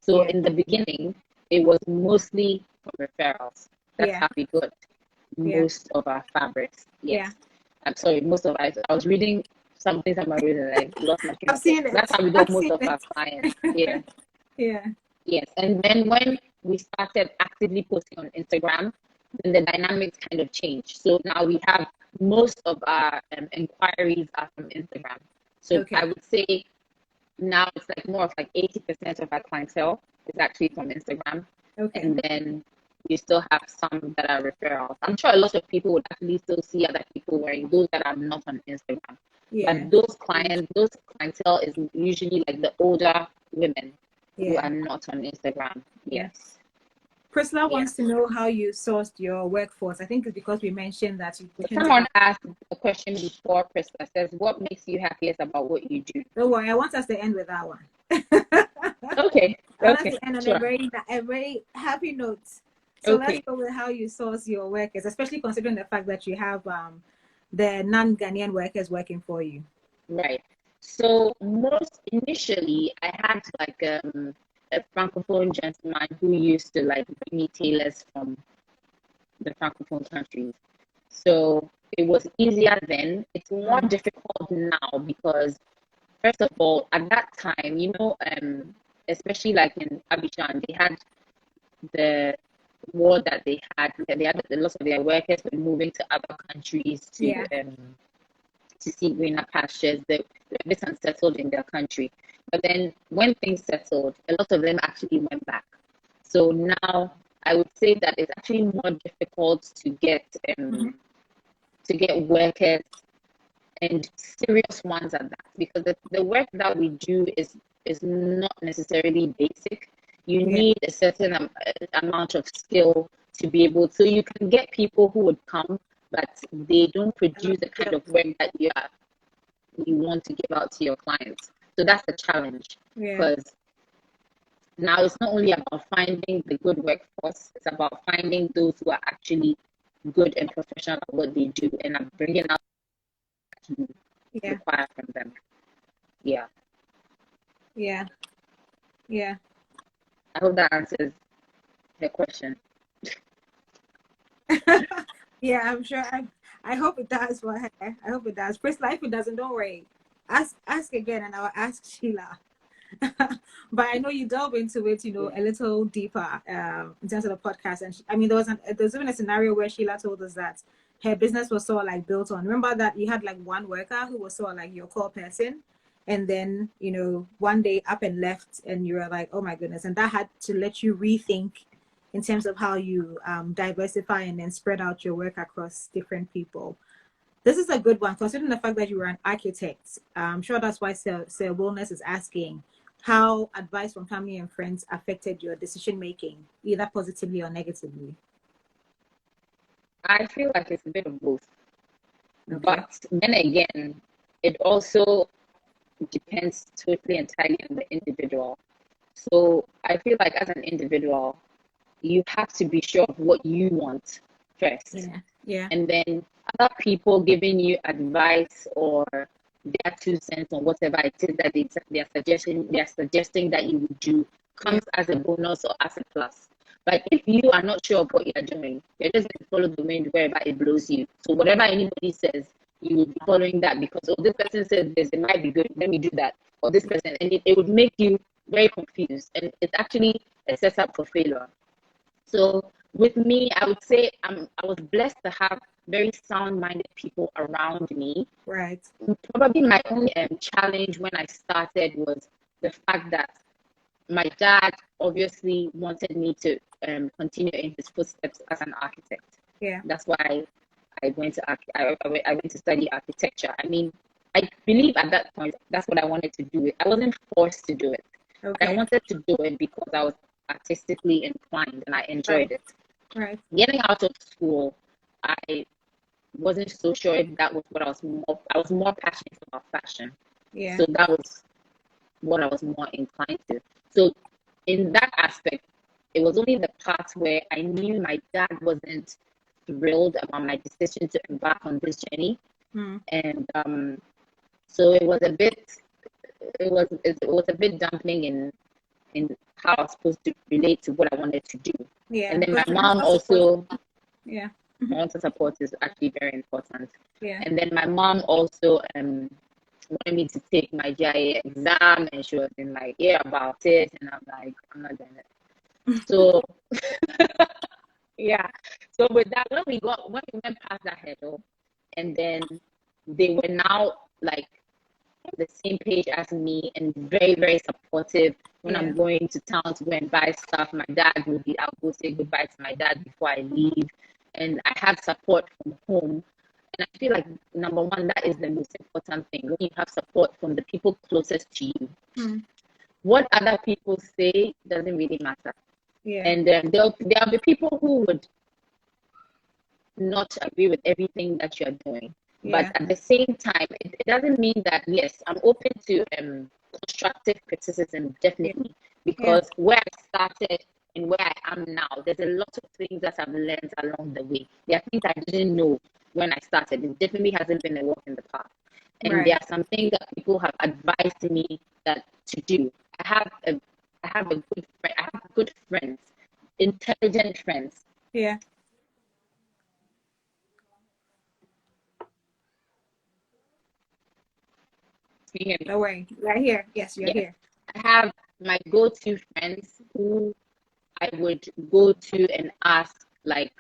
So Yeah. in the beginning, it was mostly from referrals. That's Yeah. how we got Yeah. most of our fabrics. Yeah. Yes. I'm sorry, most of I was reading something somewhere reading, like lost my train I've of thought. seen it. That's how we got I've most seen of our clients. it. Yeah. Yeah. Yes, and then when we started actively posting on Instagram, then the dynamics kind of changed. So now we have most of our inquiries are from Instagram. So Okay. I would say now it's like more of like 80% of our clientele is actually from Instagram, Okay. and then you still have some that are referrals. I'm sure a lot of people would actually still see other people wearing those that are not on Instagram. Yeah. But those clientele is usually like the older women who Yeah. are not on Instagram. Yeah. Yes. Priscilla Yeah. wants to know how you sourced your workforce. I think it's because we mentioned that you tend to Someone have. asked a question before, Priscilla says, what makes you happiest about what you do? Don't worry, I want us to end with that one. Okay. I want us Okay. to end on Sure. a very happy note. So let's Okay. go with how you source your workers, especially considering the fact that you have the non-Ghanaian workers working for you. Right. So most initially, I had like a francophone gentleman who used to like bring me tailors from the francophone countries. So it was easier then. It's more difficult now because, first of all, at that time, especially like in Abidjan, they had the war that they had. They had a lot of their workers were moving to other countries Yeah. to see greener pastures. They were a bit unsettled in their country. But then when things settled, a lot of them actually went back. So now I would say that it's actually more difficult to get workers, and serious ones at that, because the work that we do is not necessarily basic. You Yeah. need a certain amount of skill to be able, so you can get people who would come, but they don't produce the kind of work that you want to give out to your clients. So that's the challenge, Yeah. because now it's not only about finding the good workforce, it's about finding those who are actually good and professional at what they do and are bringing out to Yeah. require from them. Yeah. Yeah. Yeah. I hope that answers the question. Yeah, I'm sure. I hope it does for her. I hope it does. Priscilla, if it doesn't, don't worry. Ask again, and I'll ask Sheila. But I know you delve into it, a little deeper in terms of the podcast. And I mean, there's even a scenario where Sheila told us that her business was sort of like built on. Remember that you had like one worker who was sort of like your core person, and then one day up and left, and you were like, oh my goodness, and that had to let you rethink in terms of how you diversify and then spread out your work across different people. This is a good one, considering the fact that you were an architect. I'm sure that's why Sir Wellness is asking how advice from family and friends affected your decision making, either positively or negatively. I feel like it's a bit of both. Okay. But then again, it also depends totally entirely on the individual. So I feel like as an individual, you have to be sure of what you want first. Yeah. And then other people giving you advice or their 2 cents on whatever it is that they're suggesting that you would do comes as a bonus or as a plus. But if you are not sure of what you're doing, you're just going to follow the wind wherever it blows you. So whatever anybody says, you will be following that because, this person says this, it might be good, let me do that. Or this person, and it would make you very confused. And it's actually a setup for failure. So with me, I would say I was blessed to have very sound-minded people around me. Right. Probably my only challenge when I started was the fact that my dad obviously wanted me to continue in his footsteps as an architect. Yeah. That's why I went to study architecture. I mean, I believe at that point that's what I wanted to do. I wasn't forced to do it. Okay. I wanted to do it because I was artistically inclined and I enjoyed it. Right. Getting out of school, I wasn't so sure if that was what I was more passionate about fashion. Yeah. So that was what I was more inclined to. So in that aspect, it was only the part where I knew my dad wasn't thrilled about my decision to embark on this journey. And so it was a bit dumpling in how I was supposed to relate to what I wanted to do. Yeah. And then my mom also, yeah, parental support is actually very important. Yeah. And then my mom also wanted me to take my GIA exam, and she was in like, yeah, about it. And I'm like, I'm not doing it. So, yeah. So with that, when we went past that hurdle, and then they were now like on the same page as me and very, very supportive. When I'm going to town to go and buy stuff, my dad will be, I'll go say goodbye to my dad before I leave. And I have support from home. And I feel like, number one, that is the most important thing. When you have support from the people closest to you. What other people say doesn't really matter. Yeah. And there'll be people who would not agree with everything that you're doing. But at the same time, it doesn't mean that, yes, I'm open to constructive criticism, definitely. Because where I started and where I am now, there's a lot of things that I've learned along the way. There are things I didn't know when I started. It definitely hasn't been a walk in the park. And there are some things that people have advised me that to do. I have good friends, intelligent friends. Yeah. No way. You're here. Yes, you're here. I have my go-to friends who I would go to and ask, like,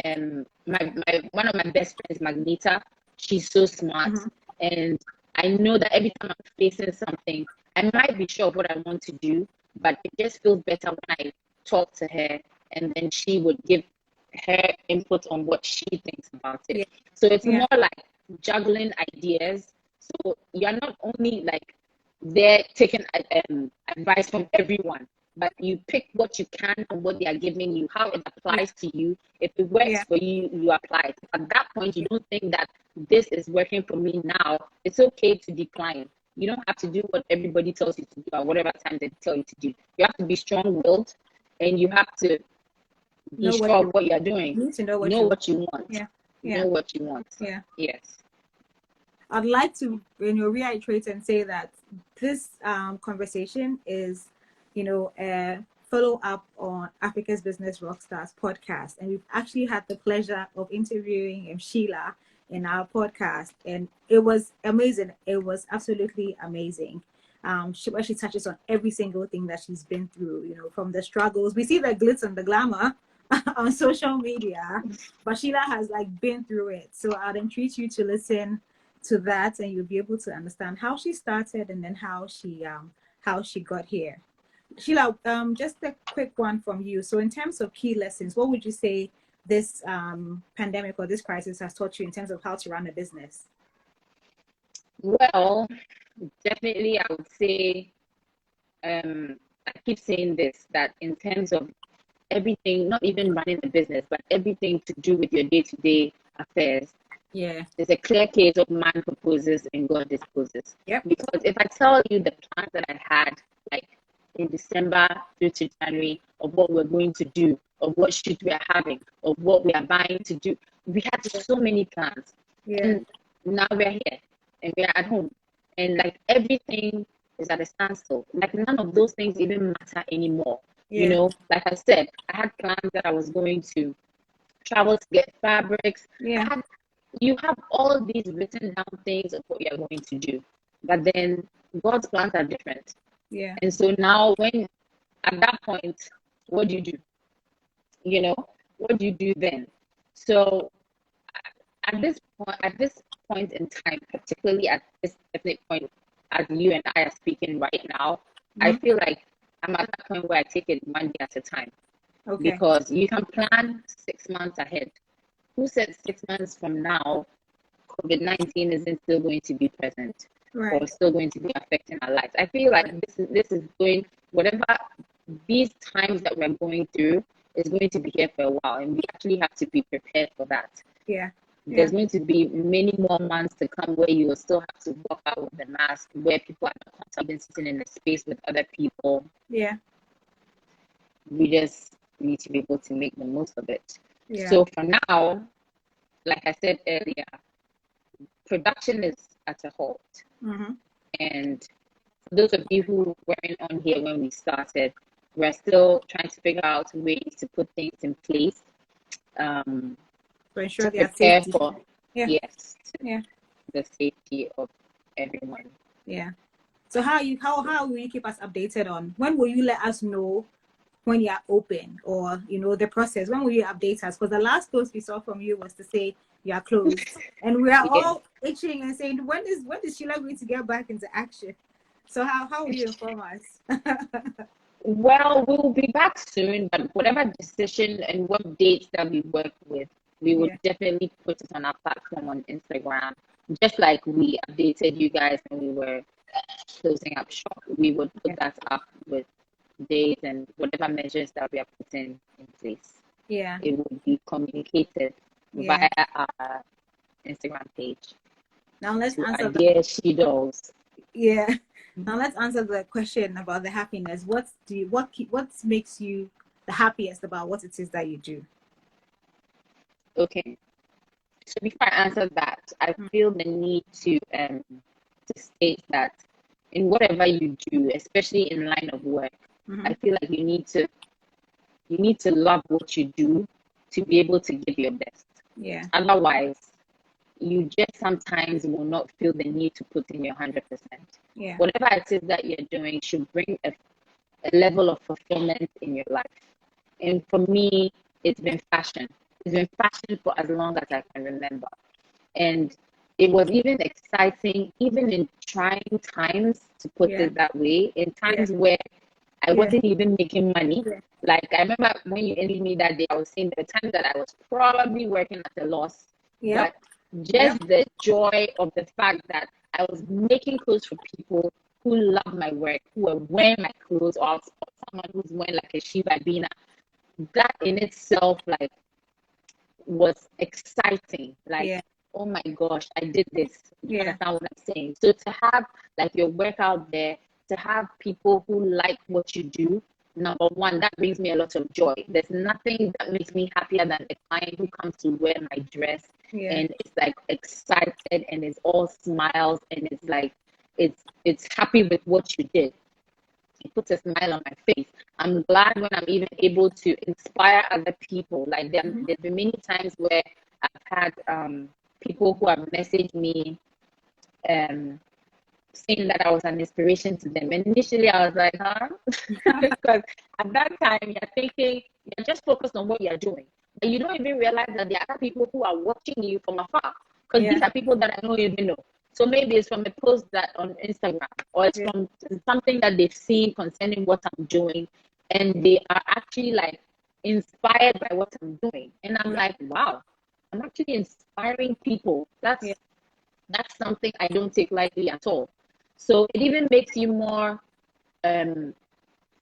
one of my best friends, Magneta. She's so smart, and I know that every time I'm facing something, I might be sure of what I want to do, but it just feels better when I talk to her, and then she would give her input on what she thinks about it. So it's more like juggling ideas. So you're not only like there taking advice from everyone, but you pick what you can from what they are giving you, how it applies to you. If it works for you, you apply it. At that point, you don't think that this is working for me now. It's okay to decline. You don't have to do what everybody tells you to do at whatever time they tell you to do. You have to be strong-willed, and you have to be sure of what you're doing. You need to know what you want. Yeah. Know what you want. Yeah. Yes. I'd like to reiterate and say that this conversation is follow up on Africa's Business Rockstars podcast. And we've actually had the pleasure of interviewing Sheila in our podcast. And it was amazing. It was absolutely amazing. She touches on every single thing that she's been through, from the struggles. We see the glitz and the glamour on social media, but Sheila has been through it. So I'd entreat you to listen to that, and you'll be able to understand how she started and then how she got here. Sheila, just a quick one from you. So in terms of key lessons, what would you say this pandemic or this crisis has taught you in terms of how to run a business? Well, definitely I would say, I keep saying this, that in terms of everything, not even running the business, but everything to do with your day-to-day affairs, there's a clear case of man proposes and God disposes. Yep. Because if I tell you the plans that I had, in December through to January, of what we're going to do, of what shoot we are having, of what we are buying to do, we had so many plans. And now we're here and we're at home, and everything is at a standstill. None of those things even matter anymore. Like I said, I had plans that I was going to travel to get fabrics. You have all of these written down things of what you're going to do, but then God's plans are different. And so now, when at that point, what do you do? What do you do then? So at this point in time, particularly at this definite point, as you and I are speaking right now, I feel like I'm at that point where I take it one day at a time. Okay. Because you can plan 6 months ahead. Who said 6 months from now, COVID-19 isn't still going to be present, or still going to be affecting our lives? I feel like this is going, whatever these times that we're going through is going to be here for a while, and we actually have to be prepared for that. There's going to be many more months to come where you will still have to walk out with the mask, where people are not comfortable sitting in a space with other people. We just need to be able to make the most of it. So for now, like I said earlier, production is at a halt. And for those of you who weren't on here when we started, we're still trying to figure out ways to put things in place to ensure to their prepare safety. for the safety of everyone. So how will you keep us updated on when will you let us know when you are open, or the process? When will you update us? Because the last post we saw from you was to say you are closed, and we are all itching and saying, when is Sheila going to get back into action? So how will you inform us? Well, we'll be back soon, but whatever decision and what dates that we work with, we will definitely put it on our platform on Instagram. Just like we updated you guys when we were closing up shop, we would put that up with dates and whatever measures that we are putting in place. It will be communicated via our Instagram page. Now let's answer ABR She Dolls. Now let's answer the question about the happiness. What makes you the happiest about what it is that you do? Okay. So before I answer that, I feel the need to state that in whatever you do, especially in line of work, I feel like you need to love what you do to be able to give your best. Otherwise, you just sometimes will not feel the need to put in your 100%. Whatever it is that you're doing should bring a level of fulfillment in your life. And for me, it's been fashion. It's been fashion for as long as I can remember. And it was even exciting, even in trying times, to put it that way, in times where I wasn't even making money. Like, I remember when you interviewed me that day, I was saying the times that I was probably working at a loss. But just the joy of the fact that I was making clothes for people who love my work, who are wearing my clothes, or someone who's wearing like a She by Bena, that in itself, like, was exciting. Like, oh my gosh, I did this. You understand what I'm saying? So to have like your work out there, to have people who like what you do, number one, that brings me a lot of joy. There's nothing that makes me happier than a client who comes to wear my dress and it's like excited and it's all smiles and it's like it's happy with what you did. it puts a smile on my face. I'm glad when I'm even able to inspire other people. Like there's been many times where I've had people who have messaged me saying that I was an inspiration to them. And initially I was like, huh? Because at that time you're thinking, you're just focused on what you're doing. But you don't even realize that there are people who are watching you from afar. Because these are people that I don't even know. So maybe it's from a post that on Instagram, or it's from something that they've seen concerning what I'm doing. And they are actually like inspired by what I'm doing. And I'm like, wow, I'm actually inspiring people. That's something I don't take lightly at all. So it even makes you more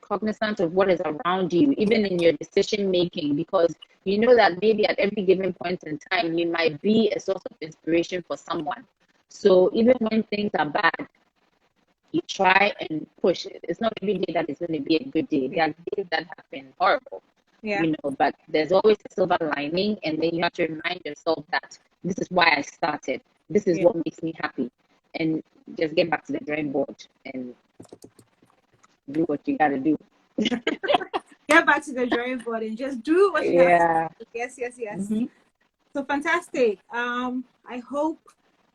cognizant of what is around you, even in your decision making, because you know that maybe at every given point in time, you might be a source of inspiration for someone. So even when things are bad, you try and push it. It's not every day that it's going to be a good day. There are days that have been horrible, you know, but there's always a silver lining, and then you have to remind yourself that this is why I started. This is what makes me happy. And just get back to the drawing board and do what you got to do. Get back to the drawing board and just do what you have to do. Yes. So fantastic. I hope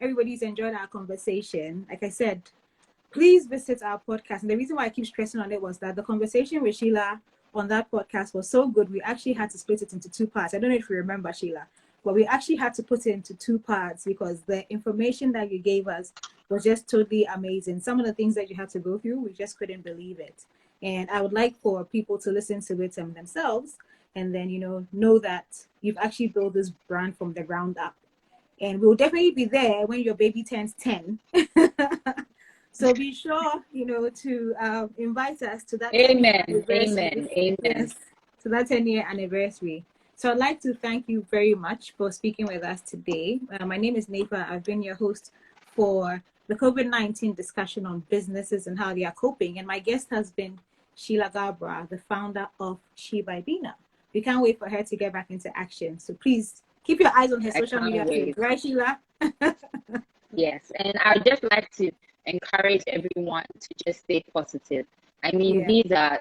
everybody's enjoyed our conversation. Like I said, please visit our podcast. And the reason why I keep stressing on it was that the conversation with Sheila on that podcast was so good. We actually had to split it into 2 parts. I don't know if you remember, Sheila, but we actually had to put it into 2 parts because the information that you gave us was just totally amazing. Some of the things that you had to go through, we just couldn't believe it. And I would like for people to listen to it themselves and then, know that you've actually built this brand from the ground up. And we'll definitely be there when your baby turns 10. So be sure, to invite us to that 10-year anniversary. Amen. Yes, to that 10-year anniversary. So I'd like to thank you very much for speaking with us today. My name is Nepa. I've been your host for the COVID-19 discussion on businesses and how they are coping. And my guest has been Sheila Gabra, the founder of She by Bena. We can't wait for her to get back into action. So please keep your eyes on her social media page. Right, Sheila? Yes. And I'd just like to encourage everyone to just stay positive. I mean, these are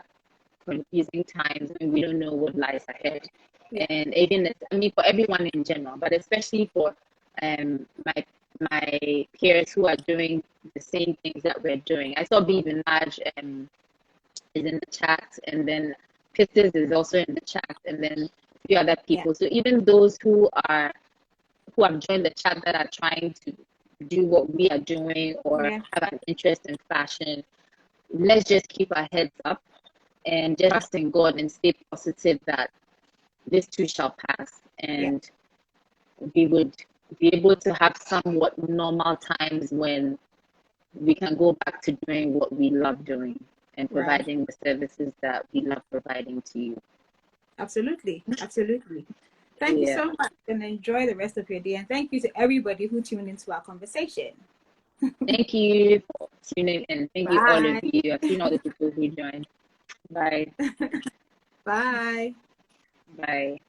confusing times and we don't know what lies ahead. And even, for everyone in general, but especially for my peers who are doing the same things that we're doing. I saw Be Minaj is in the chat, and then Pistis is also in the chat, and then a few other people. So even those who have joined the chat that are trying to do what we are doing or have an interest in fashion, let's just keep our heads up and just trust in God and stay positive that this too shall pass, and we would be able to have somewhat normal times when we can go back to doing what we love doing and providing the services that we love providing to you. Absolutely. Thank you so much, and enjoy the rest of your day. And thank you to everybody who tuned into our conversation. Thank you for tuning in. Thank you, all of you. I've seen all the people who joined. Bye. Bye. Bye.